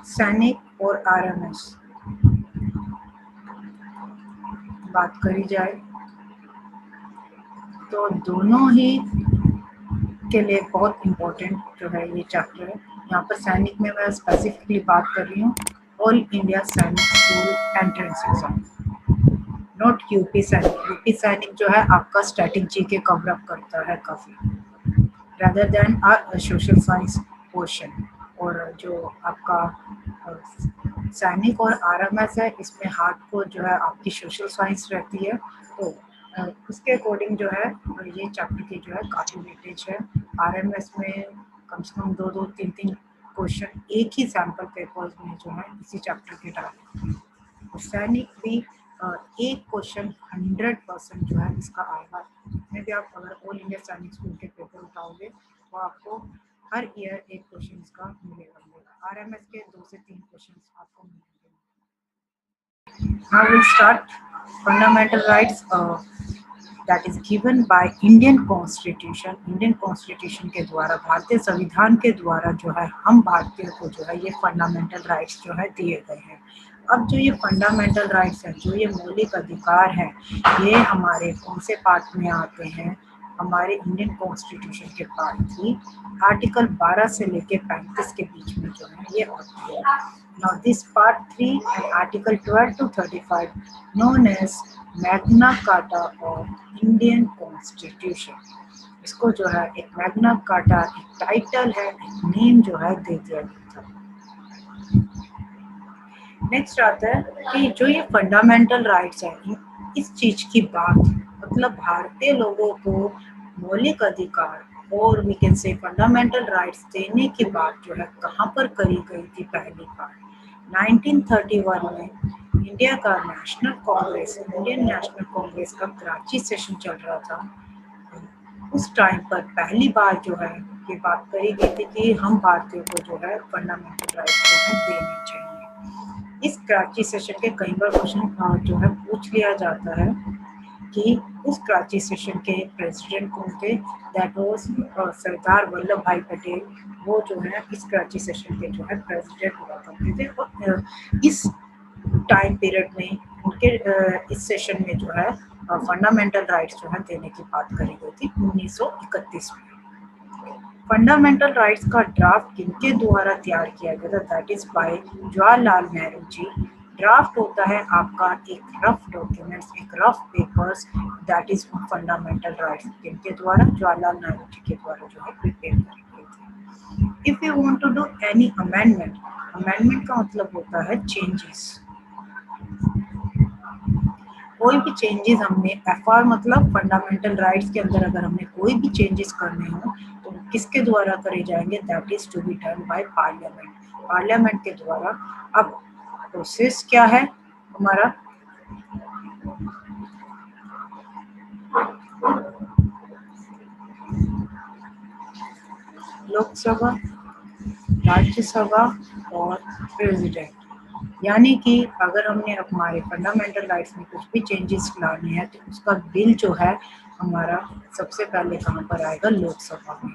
सैनिक और आरएमएस बात करी जाए तो दोनों ही के लिए बहुत इम्पोर्टेंट जो है ये चैप्टर है। यहाँ पर सैनिक में मैं स्पेसिफिकली बात कर रही हूँ ऑल इंडिया सैनिक school entrance exam, not UP सैनिक। यूपी सैनिक जो है आपका स्टैटिक जीके कवर अप करता है काफ़ी, rather than a social science portion। और जो आपका सैनिक और आरएमएस है, इसमें हार्ड को जो है आपकी सोशल साइंस रहती है, तो उसके अकॉर्डिंग जो है ये चैप्टर की जो है काफ़ी वेटेज है। आरएमएस में कम से कम 2-2, 3-3 क्वेश्चन एक ही सैम्पल पेपर्स में जो है इसी चैप्टर के डाले। और सैनिक भी एक क्वेश्चन 100% जो है इसका आएगा। इसमें भी आप अगर ऑल इंडिया सैनिक स्कूल के पेपर उठाओगे तो आपको हर ईयर एक क्वेश्चन इसका मिलेगा। आरएमएस के 2 से 3 क्वेश्चन आपको मिलेंगे। Now we'll start fundamental rights that is given by Indian Constitution। Indian constitution के द्वारा, भारतीय संविधान के द्वारा जो है हम भारतीयों को जो है ये फंडामेंटल राइट्स जो है दिए गए हैं। अब जो ये फंडामेंटल राइट्स हैं, जो ये मौलिक अधिकार हैं, ये हमारे कौन से पार्ट में आते हैं? हमारे इंडियन कॉन्स्टिट्यूशन के पार्ट 3 आर्टिकल 12 से लेके 35 के बीच में जो है ये आती है। Now this part 3 and article 12 to 35 known as Magna Carta of Indian Constitution। इसको जो है एक मैग्ना कार्टा एक टाइटल है, एक नेम जो है दे दिया गया था। नेक्स्ट आता है कि जो ये फंडामेंटल राइट्स है, इस चीज की बात मतलब भारतीय लोगों को मौलिक अधिकार और we can say fundamental rights देने की बात जो है कहाँ पर करी गई थी? पहली बार 1931 में इंडिया का national Congress, Indian national Congress का कराची सेशन चल रहा था। उस टाइम पर पहली बार जो है ये बात करी गई थी कि हम भारतीयों को जो है फंडामेंटल राइट्स जो है देने चाहिए। इस कराची सेशन के कई बार क्वेश्चन जो है पूछ लिया जाता है कि उस कराची सेशन के प्रेसिडेंट कौन थे? दैट वाज सरदार वल्लभ भाई पटेल। वो जो है इस कराची सेशन के जो है प्रेसिडेंट हुआ करते थे। और इस टाइम पीरियड में उनके इस सेशन में जो है फंडामेंटल राइट्स जो है देने की बात करी गई थी 1931 में। फंडामेंटल राइट्स का ड्राफ्ट किनके द्वारा तैयार किया गया था? That is by Jawaharlal Nehru ji. Draft होता है आपका एक रफ डॉक्यूमेंट्स, एक rough papers, that is fundamental rights. किनके द्वारा? जवाहरलाल नेहरू जी के द्वारा जो है प्रिपेयर की गई थी। If you want to do any amendment, amendment का मतलब होता है चेंजेस। कोई भी चेंजेस हमने एफआर मतलब फंडामेंटल राइट्स के अंदर अगर हमने कोई भी चेंजेस करने हो तो किसके द्वारा करे जाएंगे? That is to be done by parliament, parliament के द्वारा। अब प्रोसेस क्या है हमारा? लोकसभा, राज्यसभा और प्रेसिडेंट। यानी कि अगर हमने हमारे फंडामेंटल राइट्स में कुछ भी चेंजेस लाने हैं तो उसका बिल जो है हमारा सबसे पहले कहाँ पर आएगा? लोकसभा में।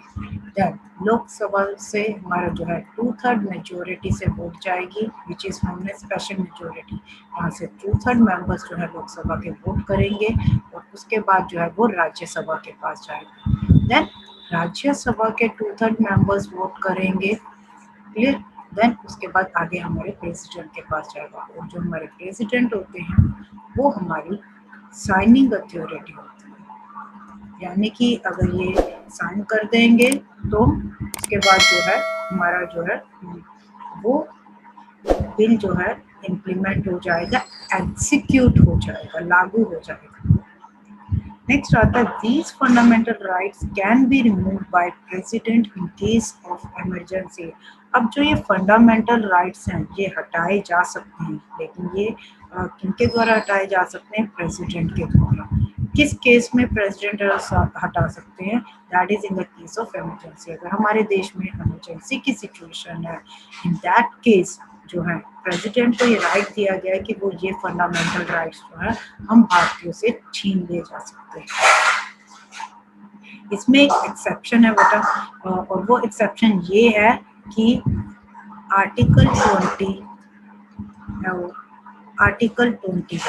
देन लोकसभा से हमारा जो है 2/3 मेजोरिटी से वोट जाएगी, which is known as special majority. यहाँ से 2/3 मेंबर्स जो है लोकसभा के वोट करेंगे और उसके बाद जो है वो राज्यसभा के पास जाएगा। देन राज्यसभा के 2/3 मेंबर्स वोट करेंगे, क्लियर। देन उसके बाद आगे हमारे प्रेसिडेंट के पास जाएगा और जो हमारे प्रेसिडेंट होते हैं वो हमारी साइनिंग अथॉरिटी होती है। यानी कि अगर ये साइन कर देंगे तो उसके बाद जो है हमारा जो है वो बिल जो है इम्प्लीमेंट हो जाएगा, एग्जीक्यूट हो जाएगा, लागू हो जाएगा। नेक्स्ट आता है these fundamental rights can be removed by president in case of emergency. अब जो ये फंडामेंटल राइट्स हैं ये हटाए जा सकते हैं, लेकिन ये किनके द्वारा हटाए जा सकते हैं? प्रेसिडेंट के द्वारा। किस केस में प्रेसिडेंट हटा सकते हैं? That is in the case of emergency. अगर हमारे देश में इमरजेंसी की सिचुएशन है, इन दैट केस जो है प्रेसिडेंट को ये राइट दिया गया है कि वो ये फंडामेंटल राइट्स जो है हम भारतीयों से छीन ले जा सकते हैं। इसमें एक एक्सेप्शन है बेटा, और वो एक्सेप्शन ये है कि आर्टिकल 20 और आर्टिकल 21,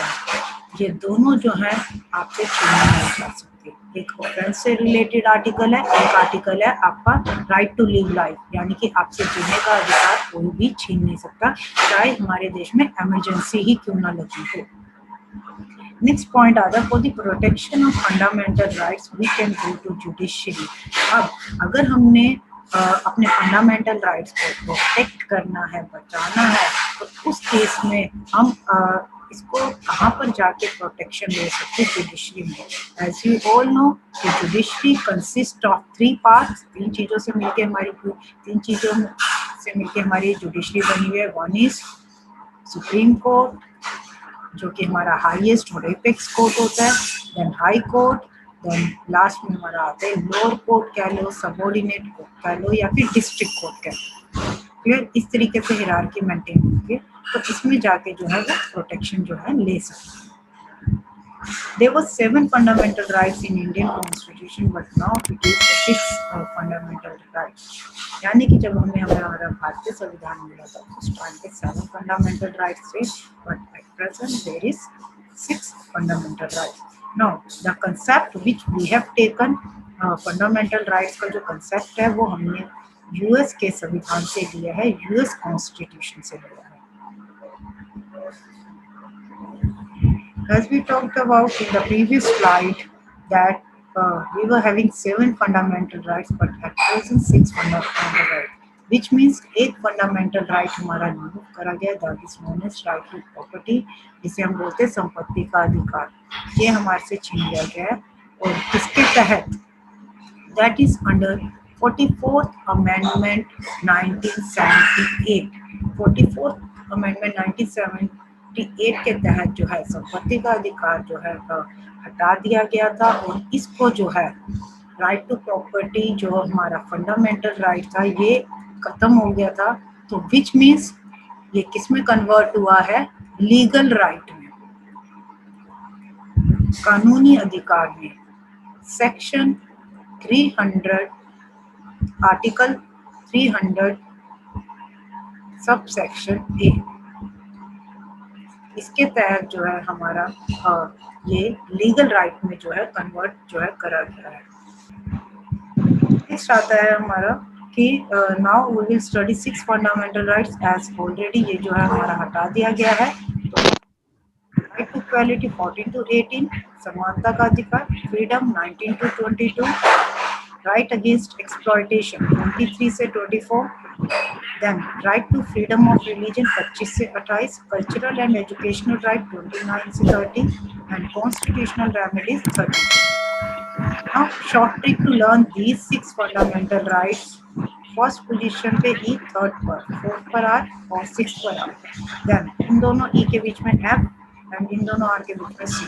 ये दोनों जो है आपसे छीने नहीं जा सकते। एक ऑफेंस से रिलेटेड आर्टिकल है, एक आर्टिकल है आपका राइट टू लिव लाइफ, यानी कि आपसे जीने का अधिकार कोई भी छीन नहीं सकता, चाहे हमारे देश में इमरजेंसी ही क्यों ना लगी हो। नेक्स्ट पॉइंट आता है, for the protection of fundamental rights we can go to judiciary. अब अगर हमने अपने फंडामेंटल राइट्स को प्रोटेक्ट करना है, बचाना है, तो उस केस में हम इसको कहाँ पर जाके प्रोटेक्शन ले सकते हैं? जुडिशरी में। As you all know, judiciary consist of 3 parts, तीन चीज़ों से मिलके हमारी जुडिशरी बनी हुई है। वन इज सुप्रीम कोर्ट, जो कि हमारा हाईएस्ट और एपेक्स कोर्ट होता है, then high court, then last में हमारा आता है लोअर कोर्ट कह लो, सबऑर्डिनेट कोर्ट कह लो, या फिर डिस्ट्रिक्ट कोर्ट कह लो। क्लियर? इस तरीके से हिरार्की मेंटेन होगी, तो इसमें जाके जो है वो प्रोटेक्शन जो है ले सकते हैं। There were 7 fundamental rights in Indian Constitution, but now it is 6 fundamental rights. यानी कि जब हमारा भारतीय संविधान मिला था उस टाइम पे 7 fundamental rights थे, but at present there is 6 fundamental rights. Now the concept which we have taken, fundamental rights का जो concept है वो हमने यूएस के संविधान से लिया है, यूएस कॉन्स्टिट्यूशन से लिया है। As we talked about in the previous slide, that we were having 7 fundamental rights, but at present 6 fundamental rights, which means एक fundamental right हमारा रिमूव करा गया, that is known as right to property, जिसे हम बोलते हैं संपत्ति का अधिकार, ये हमारे से छीन लिया गया है। और इसके तहत that is under 44th Amendment 1978, 44th Amendment 1978 के तहत जो है संपत्ति का अधिकार जो है हटा दिया गया था, और इसको जो है राइट टू प्रॉपर्टी जो हमारा फंडामेंटल राइट था ये खत्म हो गया था। तो विच मीन्स ये किस में कन्वर्ट हुआ है? लीगल राइट में, कानूनी अधिकार में। Section 300, article 300 sub section A, इसके तहत जो है हमारा ये लीगल राइट में जो है कन्वर्ट जो है करा गया है। नेक्स्ट आता है हमारा कि now we will study 6 fundamental rights, as already ये जो है हमारा हटा दिया गया है। राइट टू इक्वालिटी 14 to 18, समानता का अधिकार, freedom 19 to 22, right against exploitation 23 से 24, then right to freedom of religion 25 से 28, कल्चरल एंड एजुकेशनल राइट 29 से 30, and constitutional remedies 30। Now short trick to learn these 6 fundamental rights. First position पे ई, third पर, fourth पर are और six पर are, then in दोनों ई के बीच में एफ एंड इन दोनों आर के बीच में सी।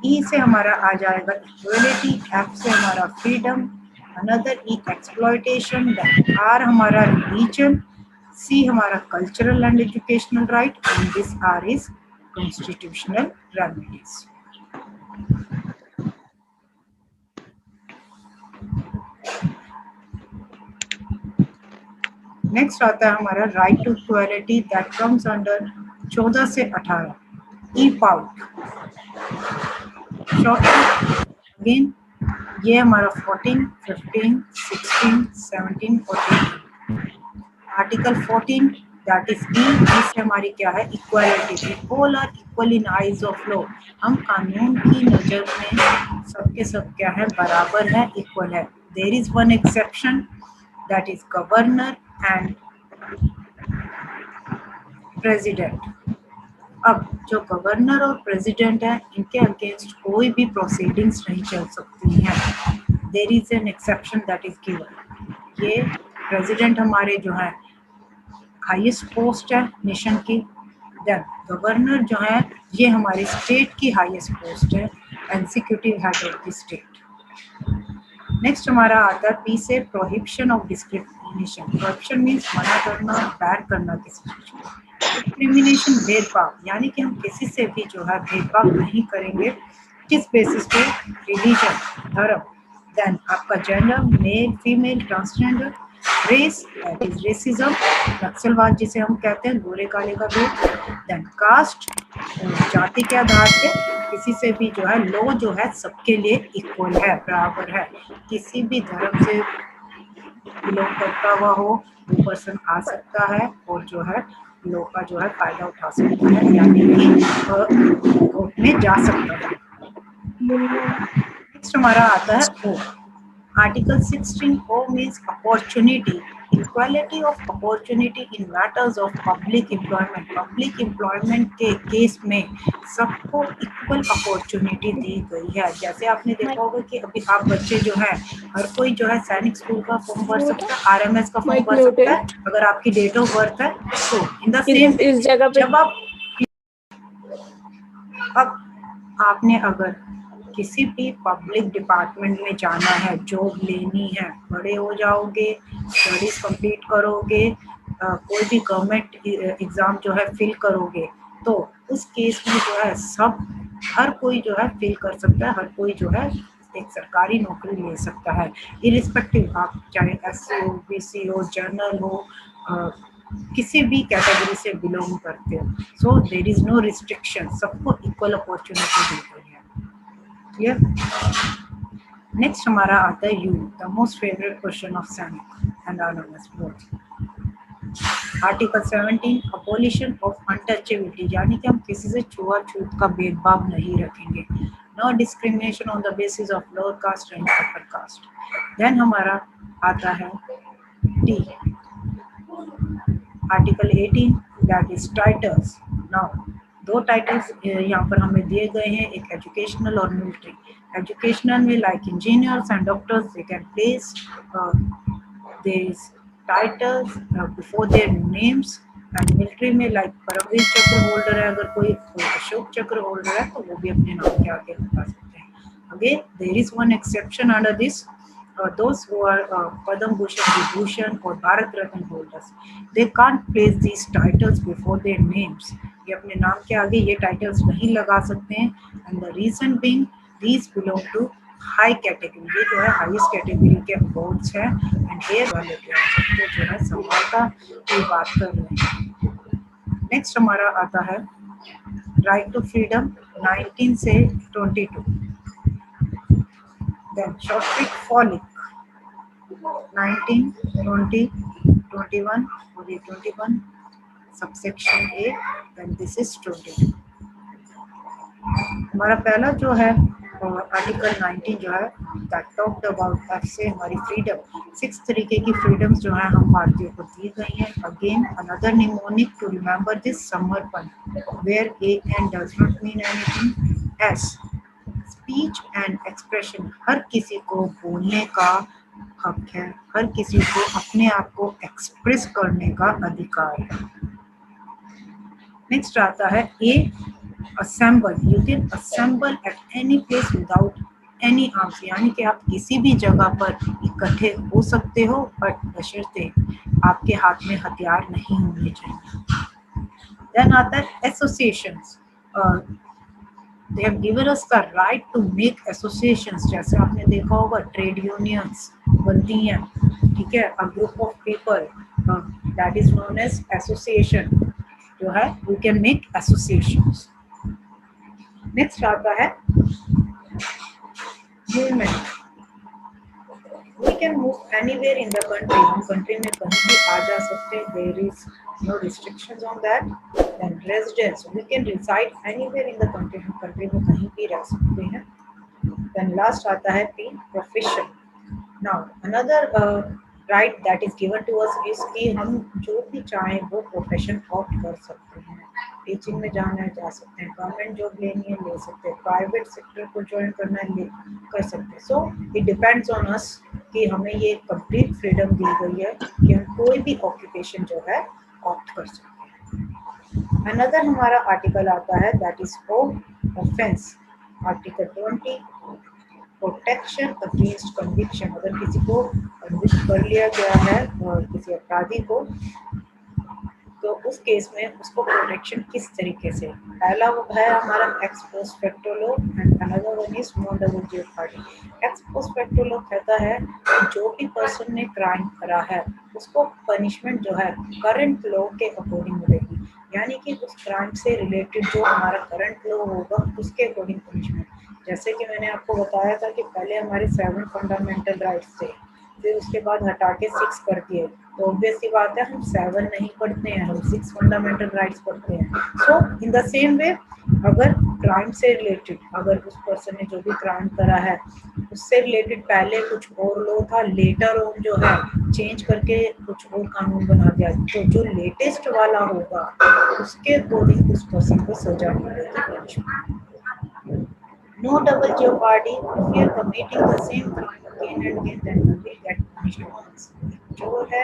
ई से हमारा आ जाएगा इक्वलिटी, एफ से हमारा freedom, another E exploitation, then R हमारा रिलीजन, सी हमारा cultural and educational right, and this are is constitutional remedies. Next आता है हमारा right to equality, that comes under 14 से 18, ई पाउट। शॉर्ट अगेन ये हमारा 14, 15, 16, 17 और 18। आर्टिकल 14 दैट इज ई, इससे हमारी क्या है? Equality. All are equal in eyes of law, हम कानून की नज़र में सबके सब क्या है? बराबर है, इक्वल है। There is one exception, that is governor and president. अब जो गवर्नर और प्रेसिडेंट है इनके अगेंस्ट कोई भी प्रोसीडिंग्स नहीं चल सकती हैं। There is an exception that is given. ये प्रेसिडेंट हमारे जो है हाईएस्ट पोस्ट है नेशन की, देन गवर्नर जो है ये हमारे स्टेट की हाईएस्ट पोस्ट है, executive head of the state. Next हमारा आता है पी से prohibition of discrimination. Prohibition means मना करना, बैन करना किसी चीज को। डिस्क्रिमिनेशन भेदभाव, यानी कि हम किसी से भी जो है भेदभाव नहीं करेंगे। किस बेसिस पे? रिलीजन, धर्म, देन आपका gender, male female, transgender, race that is racism, नक्सलवाद जिसे हम कहते हैं, गोरे काले का भेद। देन कास्ट, जाति के आधार पे किसी से भी जो है लॉ जो है सबके लिए इक्वल है, बराबर है, किसी भी धर्म से बिलोंग करता हुआ हो वो पर्सन आ सकता है और जो है लॉ का जो है फायदा उठा सकता है, यानी कि कोर्ट में जा सकता है। नेक्स्ट हमारा आता है O, article 16 O means opportunity, equality of opportunity in matters of public employment. Public employment के केस में सबको इक्वल अपॉर्चुनिटी दी गई है। जैसे आपने देखा होगा कि अभी आप बच्चे जो है हर कोई जो है सैनिक स्कूल का फॉर्म भर सकता है, आरएमएस का फॉर्म भर सकता है अगर आपकी डेट ऑफ बर्थ है। तो इन द सेम इस जगह पे जब अब आपने अगर किसी भी पब्लिक डिपार्टमेंट में जाना है, जॉब लेनी है, बड़े हो जाओगे, स्टडीज कंप्लीट करोगे, कोई भी गवर्नमेंट एग्ज़ाम जो है फिल करोगे, तो उस केस में जो है सब हर कोई जो है फिल कर सकता है, हर कोई जो है एक सरकारी नौकरी ले सकता है, इरिस्पेक्टिव आप चाहे एससी हो, बीसी हो, जनरल हो, किसी भी कैटेगरी से बिलोंग करते हो। So there is no restriction, सबको इक्वल अपॉर्चुनिटी दी गई है। क्लियर? नेक्स्ट हमारा आता है U, the most favourite question of सैनिक and RMS both. Article 17 abolition of untouchability, यानी कि हम किसी से छुआछूत का भेदभाव नहीं रखेंगे। No discrimination on the basis of lower caste and upper caste. Then हमारा आता है T, article 18 that is titles. Now दो टाइटल्स यहाँ पर हमें दिए गए हैं, एक एजुकेशनल और मिलिट्री। एजुकेशनल में like engineers and doctors they can place their titles before their names, and military में लाइक परमवीर चक्र होल्डर है, अगर कोई अशोक चक्र होल्डर है तो वो भी अपने नाम के आगे लगा सकते हैं। Again there is one exception under this, those who are Padam Bhushan, Vibhushan or Bharat Ratna holders, they can't place these titles before their names. ये अपने नाम के आगे ये टाइटल्स नहीं लगा सकते हैं, and the reason being these belong to high category, ये जो है हाईएस्ट कैटेगरी के अवार्ड्स हैं, एंड हेयर वाले सबको जो है समानता की बात कर रहे हैं। नेक्स्ट हमारा आता है राइट टू फ्रीडम 19 से 22। Then Shortcut Folic 19, 20, 21 और ये 21 subsection A, then this is 22। हमारा पहला जो है आर्टिकल 19 जो है दैट टॉक्ड अबाउट एफ से हमारी फ्रीडम, 6 तरीके की फ्रीडम्स जो है हम भारतीयों को दी गई हैं। Again another mnemonic to remember this समर्पण, where A N does not mean anything S, speech and expression, हर किसी को बोलने का हक है, हर किसी को अपने आप को एक्सप्रेस करने का अधिकार है। नेक्स्ट आता है A, assemble, you can assemble at any place without any arms, यानी कि आप किसी भी जगह पर इकट्ठे हो सकते हो बट बशर्ते आपके हाथ में हथियार नहीं होने चाहिए। देन आता है associations, they have given us the right to make associations, जैसे आपने देखा होगा ट्रेड यूनियंस बनती हैं, ठीक है, a group of people that is known as association जो है we can make associations। Next आता है movement, we can move anywhere in the country, हम कंट्री में कहीं भी आ जा सकते हैं, there is no restrictions on that। then residence, we can reside anywhere in the country, हम कंट्री में कहीं भी रह सकते हैं। then last आता है P, profession। now another right that is given to us is कि हम जो भी चाहें वो प्रोफेशन ऑप्ट कर सकते हैं, टीचिंग में जाना है जा सकते हैं, गवर्नमेंट जॉब लेनी है ले सकते हैं, प्राइवेट सेक्टर को ज्वाइन करना है कर सकते हैं। So it depends on us कि हमें ये कंप्लीट फ्रीडम दी गई है कि हम कोई भी ऑक्यूपेशन जो है ऑप्ट कर सकते हैं। अनदर हमारा आर्टिकल आता है that is offence, article 20 protection against conviction, अगर किसी को कन्विक्ट कर लिया गया है और किसी अपराधी को, तो उस केस में उसको प्रोटेक्शन किस तरीके से पहला वो है हमारा ex post facto law and another one is non double jeopardy. Ex post facto law कहता है कि जो भी पर्सन ने क्राइम करा है उसको पनिशमेंट जो है करंट लॉ के अकॉर्डिंग मिलेगी, यानी कि उस क्राइम से रिलेटेड जो हमारा करंट लॉ होगा उसके अकॉर्डिंग पनिशमेंट। जैसे कि मैंने आपको बताया था कि पहले हमारे 7 फंडामेंटल राइट्स थे, फिर उसके बाद हटा के 6 कर दिए, तो ऑब्वियस सी बात है हम 7 नहीं पढ़ते हैं, हम 6 फंडामेंटल राइट्स पढ़ते हैं। सो इन द सेम वे अगर क्राइम से रिलेटेड, अगर उस पर्सन ने जो भी क्राइम करा है उससे रिलेटेड पहले कुछ और लॉ था, लेटर ऑन जो है चेंज करके कुछ और कानून बना दिया, तो जो लेटेस्ट वाला होगा उसके अकॉर्डिंग उस पर्सन को सजा मिलेगी। No double jeopardy. If you are committing the same crime again and again, then you will get punished once. चोर है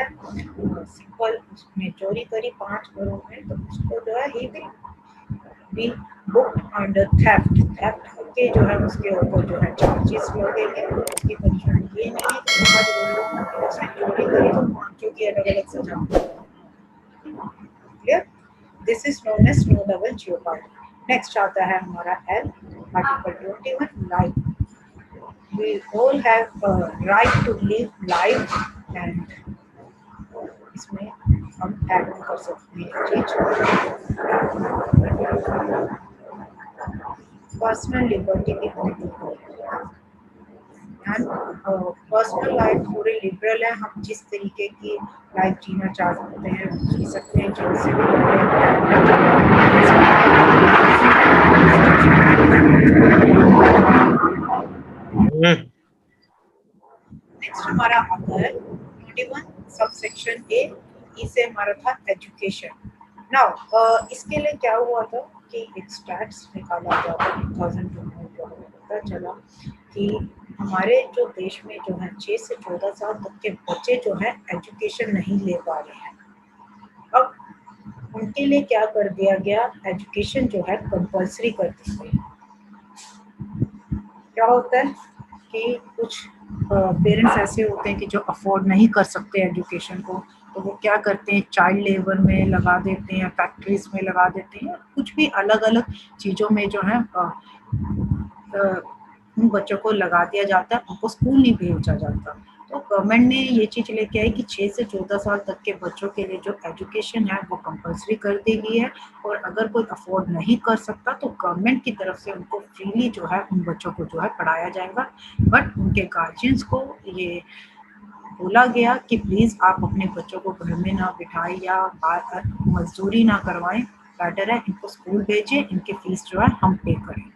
सिंपल, उसने चोरी करी 5 करोड़ में, तो उसको जो है he will be book under theft. Theft के जो है उसके ऊपर जो है चार्जेस लगेंगे, उसकी पनिशमेंट ये नहीं है कि आज वो लोग उसने चोरी करी तो 5 की अलग अलग सजा। Clear? This is known as no double jeopardy. Next आता है हमारा L, article 21 life. We all have a right to live life and इसमें हम ऐड कर सकते हैं चीज पर्सनल लिबर्टी की एंड पर्सनल लाइफ पूरे लिबरल है, हम जिस तरीके की लाइफ जीना चाह सकते हैं जी सकते हैं, जिनसे नेक्स्ट हमारा आता है 21 सबसेक्शन ए, इसे हमारा था एजुकेशन। नाउ इसके लिए क्या हुआ था कि एक स्टैट्स निकाला गया था 2002 में, जो पता चला कि हमारे जो देश में जो है 6 से 14 साल तक के बच्चे जो है एजुकेशन नहीं ले पा रहे हैं। अब उनके लिए क्या कर दिया गया, एजुकेशन जो है कंपल्सरी कर दी गई। क्या होता है कि कुछ पेरेंट्स ऐसे होते हैं कि जो अफोर्ड नहीं कर सकते एजुकेशन को, तो वो क्या करते हैं चाइल्ड लेबर में लगा देते हैं, फैक्ट्रीज में लगा देते हैं, कुछ भी अलग अलग चीज़ों में जो है उन बच्चों को लगा दिया जाता है, उनको स्कूल नहीं भेजा जाता। तो गवर्नमेंट ने ये चीज़ लेके आई कि 6 से 14 साल तक के बच्चों के लिए जो एजुकेशन है वो कंपल्सरी कर दी गई है, और अगर कोई अफोर्ड नहीं कर सकता तो गवर्नमेंट की तरफ से उनको फ्रीली जो है उन बच्चों को जो है पढ़ाया जाएगा। बट उनके गार्जियंस को ये बोला गया कि प्लीज़ आप अपने बच्चों को घर में ना बिठाएं या बाहर मजदूरी ना करवाएं, बेटर है इनको स्कूल भेजें, इनकी फीस जो है हम पे करें।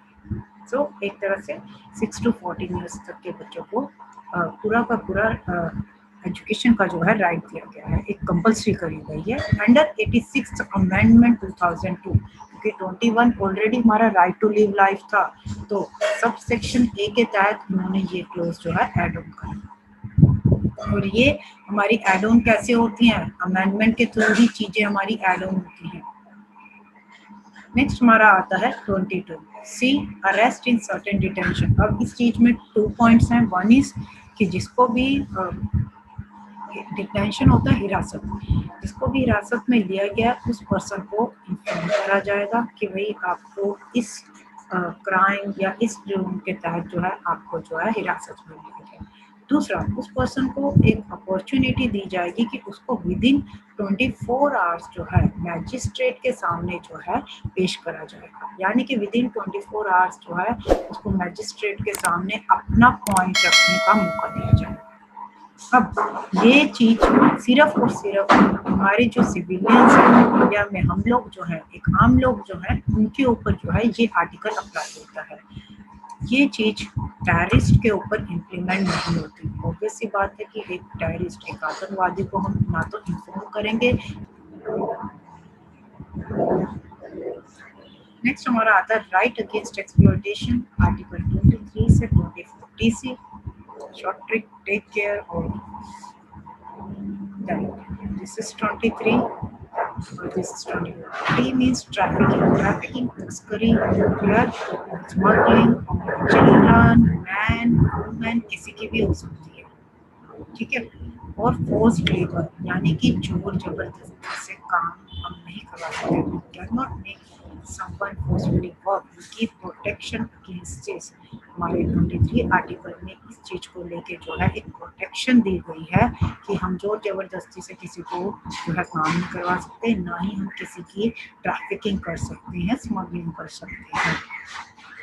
सो एक तरह से 6 to 14 ईयर्स तक के बच्चों को पूरा का पूरा एजुकेशन का जो है राइट दिया गया है, एक कंपल्सरी करी गई है अंडर 86 अमेंडमेंट 2002, क्योंकि 21 ऑलरेडी हमारा राइट टू लिव लाइफ था, तो सब सेक्शन ए के तहत उन्होंने ये क्लोज जो है एड ऑन करा। और ये हमारी एड ऑन कैसे होती हैं, अमेंडमेंट के थ्रू ही चीज़ें हमारी एड ऑन होती हैं। नेक्स्ट हमारा आता है 22 सी, अरेस्ट इन सर्टेन डिटेंशन। अब इस चीज में 2 पॉइंट्स हैं, वन इज कि जिसको भी डिटेंशन होता है हिरासत, जिसको भी हिरासत में लिया गया उस पर्सन को इन्फॉर्म करा जाएगा कि भाई आपको इस क्राइम या इस जुर्म के तहत जो है आपको जो है हिरासत में लिया गया। दूसरा, उस पर्सन को एक अपॉर्चुनिटी दी जाएगी कि उसको विद इन 24 आवर्स जो है मैजिस्ट्रेट के सामने जो है पेश करा जाएगा, यानी कि विद इन 24 आवर्स जो है उसको मैजिस्ट्रेट के सामने अपना पॉइंट रखने का मौका दिया जाएगा। अब ये चीज सिर्फ और सिर्फ हमारे जो सिविलियंस हैं इंडिया में, हम लोग जो है एक आम लोग जो है उनके ऊपर जो है ये आर्टिकल अप्लाई होता है। ये चीज टेररिस्ट के ऊपर इम्प्लीमेंट नहीं होती। ऑब्वियस सी बात है कि एक टेररिस्ट, एक आतंकवादी को हम ना तो इन्फॉर्म करेंगे। नेक्स्ट हमारा आता है राइट अगेंस्ट एक्सप्लॉयटेशन, आर्टिकल 23 से 24 सी, शॉर्ट ट्रिक, टेक केयर और दिस इज 23 और this is 24। T means trafficking, trafficking तस्करी, स्मगलिंग, चिल्ड्रन, मैन, वुमेन, किसी की भी हो सकती है, ठीक है। और फोर्स्ड लेबर यानी कि जोर जबरदस्ती से काम हम नहीं करवा सकते, can not make someone forcefully work we give protection against this। हमारे 23 आर्टिकल में इस चीज को लेके जो है एक प्रोटेक्शन दी गई है कि हम जोर जबरदस्ती से किसी को जो है काम नहीं करवा सकते, ना ही हम किसी की ट्रैफिकिंग कर सकते हैं, स्मगलिंग कर सकते हैं,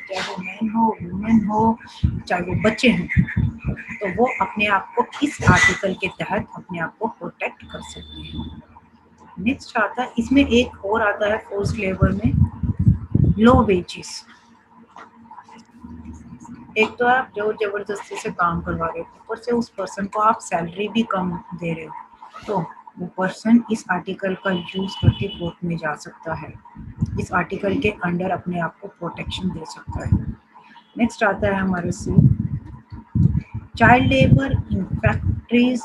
चाहे वो मैन हो वुमेन हो चाहे वो बच्चे हों, तो वो अपने आप को इस आर्टिकल के तहत अपने आप को प्रोटेक्ट कर सकते हैं। नेक्स्ट आता है, इसमें एक और आता है फोर्स लेबर में लो वेजेस। एक तो आप जोर जबरदस्ती से काम करवा रहे हो, ऊपर से उस पर्सन को आप सैलरी भी कम दे रहे हो, तो वो पर्सन इस आर्टिकल का यूज करके कोर्ट में जा सकता है, इस आर्टिकल के अंडर अपने आप को प्रोटेक्शन दे सकता है। नेक्स्ट आता है हमारे से child labour in factories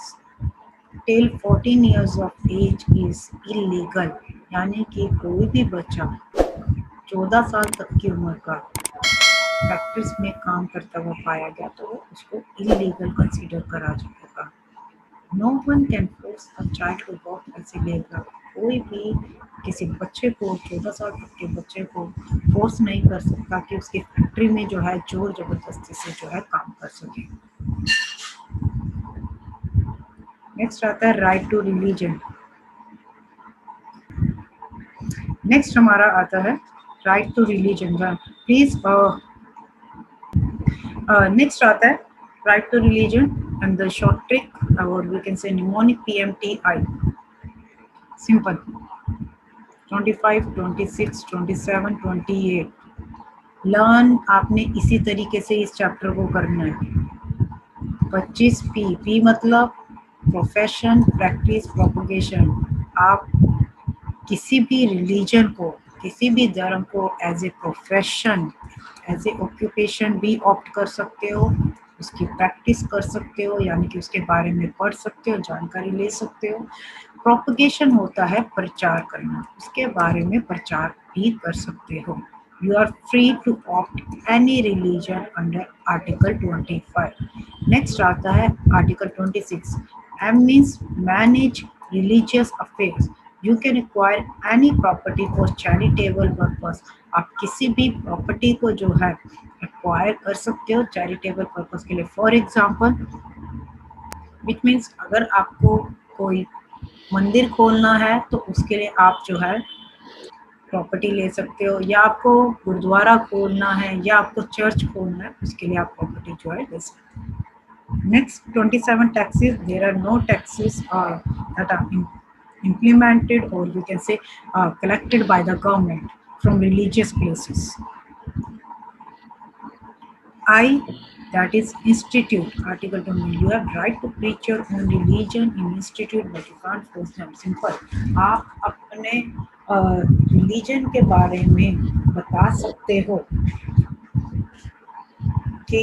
till 14 years of age is illegal, यानी कि कोई भी बच्चा 14 साल तक की उम्र का फैक्ट्रीज में काम करता हुआ पाया गया तो वो उसको इलीगल कंसीडर करा जाएगा। No one can force a child to work as a labour, कोई भी किसी बच्चे को 14 साल तक के बच्चे को फोर्स नहीं कर सकता कि उसकी फैक्ट्री में जो है जोर जबरदस्ती से जो है काम कर सके। नेक्स्ट आता है राइट टू रिलीजन। नेक्स्ट हमारा आता है right to religion. Please next आता है right to religion and the short trick और we can say mnemonic PMTI simple 25 26 27 28 learn आपने इसी तरीके से इस चैप्टर को करना है। 25 P मतलब प्रोफेशन प्रैक्टिस प्रोपगेशन, आप किसी भी रिलीजन को किसी भी धर्म को as a profession as a occupation भी ऑप्ट कर सकते हो, उसकी प्रैक्टिस कर सकते हो, यानी कि उसके बारे में पढ़ सकते हो, जानकारी ले सकते हो। प्रोपगेशन होता है प्रचार करना, उसके बारे में प्रचार भी कर सकते हो। You are free to opt any religion under article 25। Next आता है article 26। M means manage religious affairs, you can acquire any property for charitable purpose, आप किसी भी प्रॉपर्टी को जो है एक्वायर कर सकते हो चैरिटेबल पर्पस के लिए। फॉर एग्जाम्पल विच मीन्स अगर आपको कोई मंदिर खोलना है तो उसके लिए आप जो है प्रॉपर्टी ले सकते हो, या आपको गुरुद्वारा खोलना है या आपको चर्च खोलना है उसके लिए आप प्रॉपर्टी जो है ले सकते हो। Next 27 taxes, there are no taxes that are implemented or you can say collected by the government from religious places. I, that is institute, article 20, you have right to preach your own religion in institute but you can't force them। Simple, आप अपने religion के बारे में बता सकते हो कि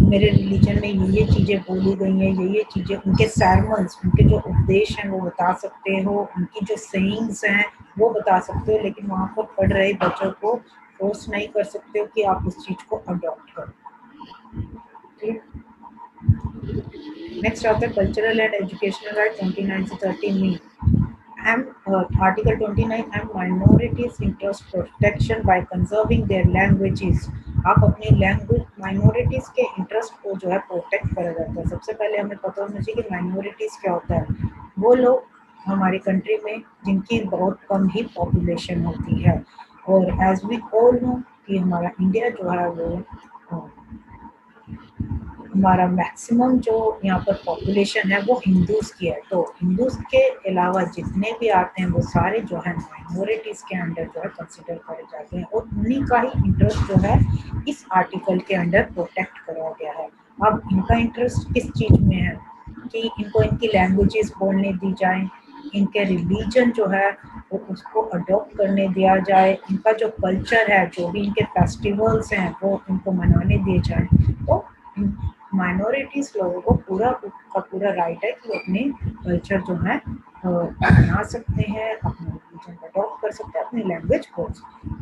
मेरे रिलीजन में ये चीज़ें बोली गई हैं, ये चीज़ें, उनके सैरमन्स, उनके जो उपदेश हैं वो बता सकते हो, उनकी जो सेइंग्स हैं वो बता सकते हो, लेकिन वहाँ पर पढ़ रहे बच्चों को फोर्स नहीं कर सकते हो कि आप उस चीज़ को अडॉप्ट करो। नेक्स्ट आता है कल्चरल एंड एजुकेशनल राइट 29 से 30 में article 29 and minorities interest protection by conserving their languages, आप अपनी लैंग्वेज माइनॉरिटीज के इंटरेस्ट को जो है प्रोटेक्ट करा जाता है। सबसे पहले हमें पता होना चाहिए कि माइनॉरिटीज क्या होता है। वो लोग हमारी कंट्री में जिनकी बहुत कम ही पॉपुलेशन होती है, और एज वी ऑल नो कि हमारा इंडिया जो है वो हमारा मैक्सिमम जो यहाँ पर पॉपुलेशन है वो हिंदूज़ की है, तो हिंदूज़ के अलावा जितने भी आते हैं वो सारे जो है माइनॉरिटीज़ के अंडर जो है कंसिडर करे जाते हैं, और उन्हीं का ही इंटरेस्ट जो है इस आर्टिकल के अंडर प्रोटेक्ट करा गया है। अब इनका इंटरेस्ट किस चीज़ में है कि इनको इनकी लैंग्वेजेस बोलने दी जाएं, इनके रिलीजन जो है वो उसको अडॉप्ट करने दिया जाए, इनका जो कल्चर है, जो भी इनके फेस्टिवल्स हैं वो इनको मनाने दिए जाएं। तो माइनॉरिटीज लोगों को पूरा का पूरा राइट है कि वो अपने कल्चर जो है अपना सकते हैं, अपने रिलीजन को अडॉप्ट कर सकते हैं, अपनी लैंग्वेज बोल सकते हैं।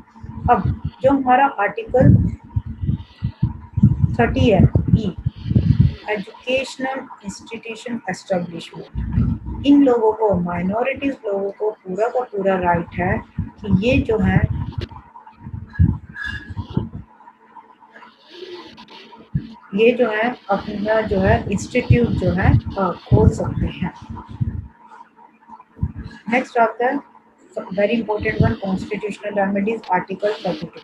अब जो हमारा आर्टिकल 30 है ई एजुकेशनल इंस्टीट्यूशन एस्टेब्लिशमेंट, इन लोगों को माइनॉरिटीज लोगों को पूरा का पूरा राइट है कि ये जो है अपना जो है इंस्टीट्यूट जो है खोल सकते हैं। नेक्स्ट आता है very important one, constitutional remedies, article 32।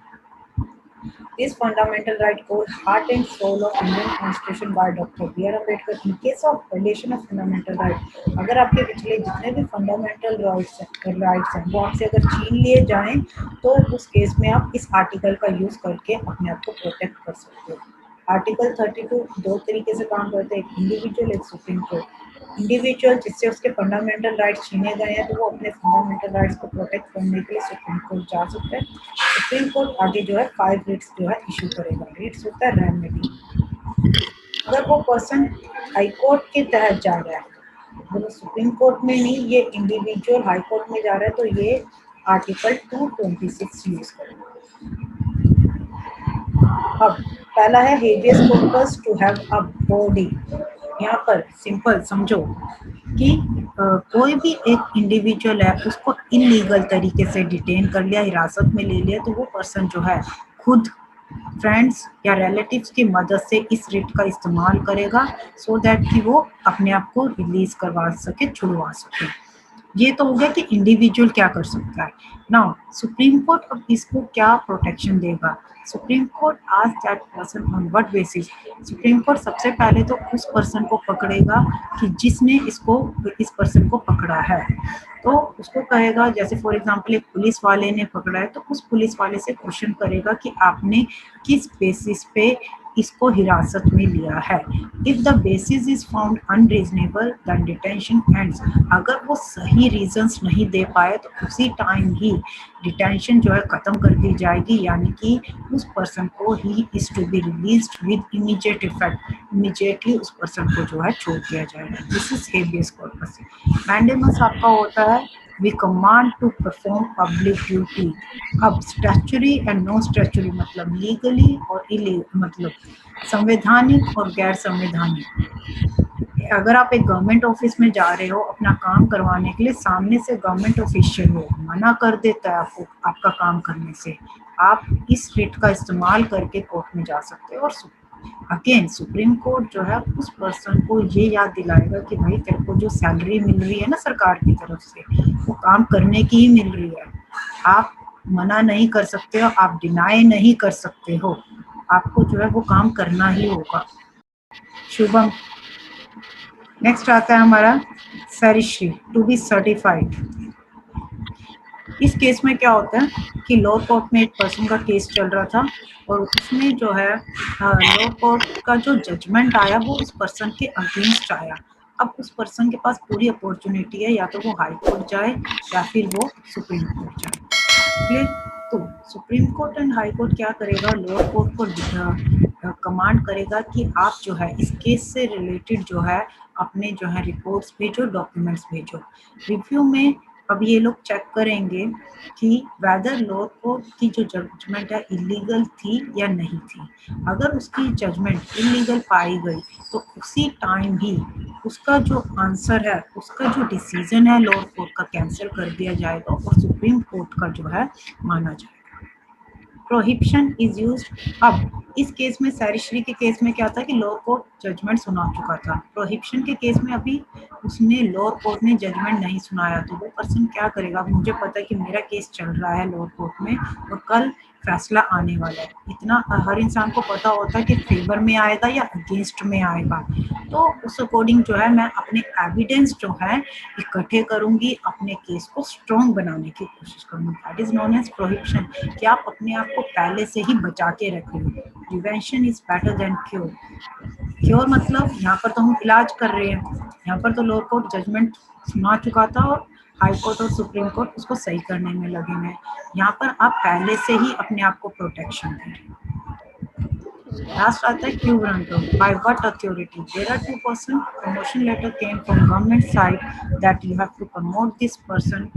This fundamental right called heart and soul of Indian Constitution by Dr. B. R. Ambedkar. In case of violation of fundamental right, अगर आपके पिछले जितने भी फंडामेंटल राइट्स हैं वो आपसे अगर छीन लिए जाएं तो उस केस में आप इस आर्टिकल का यूज करके अपने आप को प्रोटेक्ट कर सकते हो। आर्टिकल 32 दो तरीके से काम करते हैं, एक इंडिविजुअल, एक सुप्रीम कोर्ट। इंडिविजुअल जिससे उसके फंडामेंटल राइट्स छीने गए हैं तो वो अपने फंडामेंटल राइट्स को प्रोटेक्ट करने के लिए सुप्रीम कोर्ट जा सकते हैं। सुप्रीम कोर्ट आगे जो है 5 रिट्स जो है इशू करेगा। रिट्स होता है रेमेडी। अगर वो पर्सन हाई कोर्ट के तहत जा रहा है, मतलब सुप्रीम कोर्ट में नहीं, ये इंडिविजुअल हाई कोर्ट में जा रहा है तो ये आर्टिकल 226 यूज करेगा। अब पहला है habeas corpus to have a body. यहाँ पर सिंपल समझो कि कोई भी एक इंडिविजुअल है उसको इनलीगल तरीके से डिटेन कर लिया, हिरासत में ले लिया, तो वो पर्सन जो है खुद फ्रेंड्स या रिलेटिव्स की मदद से इस रिट का इस्तेमाल करेगा सो दैट कि वो अपने आप को रिलीज करवा सके, छुड़वा सके। ये तो हो गया कि इंडिविजुअल क्या कर सकता है। नाउ सुप्रीम कोर्ट अब इसको क्या प्रोटेक्शन देगा। सुप्रीम कोर्ट आज that person on what basis. Supreme court सबसे पहले तो उस पर्सन को पकड़ेगा कि जिसने इस पर्सन को पकड़ा है, तो उसको कहेगा, जैसे फॉर एग्जांपल एक पुलिस वाले ने पकड़ा है तो उस पुलिस वाले से क्वेश्चन करेगा कि आपने किस बेसिस पे इसको हिरासत में लिया है। If the basis is found unreasonable then detention ends. अगर वो सही रीजंस नहीं दे पाए तो उसी टाइम ही डिटेंशन जो है खत्म कर दी जाएगी, यानी कि उस पर्सन को he is to be released with immediate effect. Immediately उस पर्सन को जो है छोड़ दिया जाएगा। This is habeas corpus. Mandamus आपका होता है we command to perform public duty. अब स्टैचुरी एंड नॉन स्टैचुरी मतलब लीगली और इलीगल, मतलब संवैधानिक और गैर संवैधानिक। अगर आप एक गवर्नमेंट ऑफिस में जा रहे हो अपना काम करवाने के लिए, सामने से गवर्नमेंट ऑफिशियल हो, मना कर देता है आपको आपका काम करने से, आप इस रिट का इस्तेमाल करके कोर्ट में जा सकते हो। और अगेन सुप्रीम कोर्ट जो है उस पर्सन को ये याद दिलाएगा कि भाई तेरे को जो सैलरी मिल रही है ना सरकार की तरफ से, वो काम करने की ही मिल रही है। आप मना नहीं कर सकते हो, आप डिनाई नहीं कर सकते हो, आपको जो है वो काम करना ही होगा। शुभम। नेक्स्ट आता है हमारा सरिश्री टू बी सर्टिफाइड। इस केस में क्या होता है कि लोअर कोर्ट में एक पर्सन का केस चल रहा था और उसमें जो है लोअर कोर्ट का जो जजमेंट आया वो उस पर्सन के अगेंस्ट आया। अब उस पर्सन के पास पूरी अपॉर्चुनिटी है, या तो वो हाई कोर्ट जाए या फिर वो सुप्रीम कोर्ट जाए। क्लियर। तो supreme court and high court क्या करेगा, लोअर कोर्ट को कमांड करेगा कि आप जो है इस केस से रिलेटेड जो है अपने जो है रिपोर्ट्स भेजो, डॉक्यूमेंट्स भेजो। रिव्यू में अब ये लोग चेक करेंगे कि वेदर लोअर कोर्ट की जो जजमेंट है इलीगल थी या नहीं थी। अगर उसकी जजमेंट इलीगल पाई गई तो उसी टाइम ही उसका जो आंसर है, उसका जो डिसीजन है लोअर कोर्ट का कैंसिल कर दिया जाएगा और सुप्रीम कोर्ट का जो है माना जाएगा। Prohibition is used. अब इस केस में सरिश्री के केस में क्या था कि लोअर कोर्ट जजमेंट सुना चुका था। प्रोहिबिशन के केस में अभी उसने लोअर कोर्ट ने जजमेंट नहीं सुनाया, तो वो पर्सन क्या करेगा, मुझे पता है कि मेरा केस चल रहा है लोअर कोर्ट में और कल फैसला आने वाला है। इतना हर इंसान को पता होता है कि फेवर में आएगा या अगेंस्ट में आएगा, तो उस अकॉर्डिंग जो है मैं अपने एविडेंस जो है इकट्ठे करूंगी, अपने केस को स्ट्रॉन्ग बनाने की कोशिश करूंगी। That is known as prohibition, कि आप अपने आप को पहले से ही बचा के रखेंगे। Prevention is better than cure. Cure मतलब यहाँ पर तो हम इलाज कर रहे हैं, यहाँ पर तो लोअर कोर्ट जजमेंट सुना चुका था और हाई कोर्ट और सुप्रीम कोर्ट उसको सही करने में लगे हुए हैं। यहाँ पर आप पहले से ही अपने आप को प्रोटेक्शन दें। लास्ट आता है quo warranto by what authority. There are 2 person, promotion letter came from government side that you have to promote this person,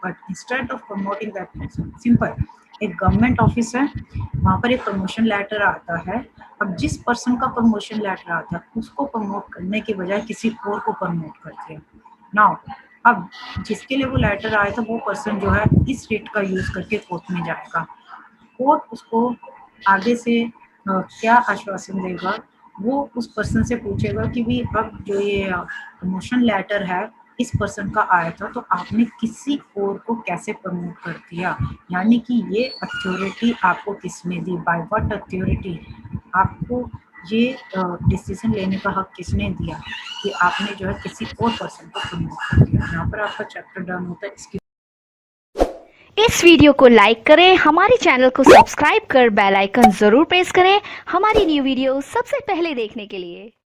but instead of promoting that person, simple एक गवर्नमेंट ऑफिस है, वहाँ पर एक promotion letter आता है। अब जिस person का प्रमोशन लेटर आता है उसको प्रमोट करने के बजाय किसी और को प्रमोट करते हैं। नाउ अब जिसके लिए वो लेटर आया था वो पर्सन जो है इस रिट का यूज़ करके कोर्ट में जाएगा। कोर्ट उसको आगे से क्या आश्वासन देगा, वो उस पर्सन से पूछेगा कि भी अब जो ये प्रमोशन लेटर है इस पर्सन का आया था तो आपने किसी और को कैसे प्रमोट कर दिया, यानी कि ये अथॉरिटी आपको किसने दी, बाय व्हाट अथॉरिटी आपको ये डिसीजन लेने का हक किसने दिया कि आपने जो है किसी और पर्सन को प्रमोट कर दिया। यहाँ पर आपका चैप्टर डन होता है। इसकी इस वीडियो को लाइक करें, हमारे चैनल को सब्सक्राइब कर बेल आइकन जरूर प्रेस करें हमारी न्यू वीडियो सबसे पहले देखने के लिए।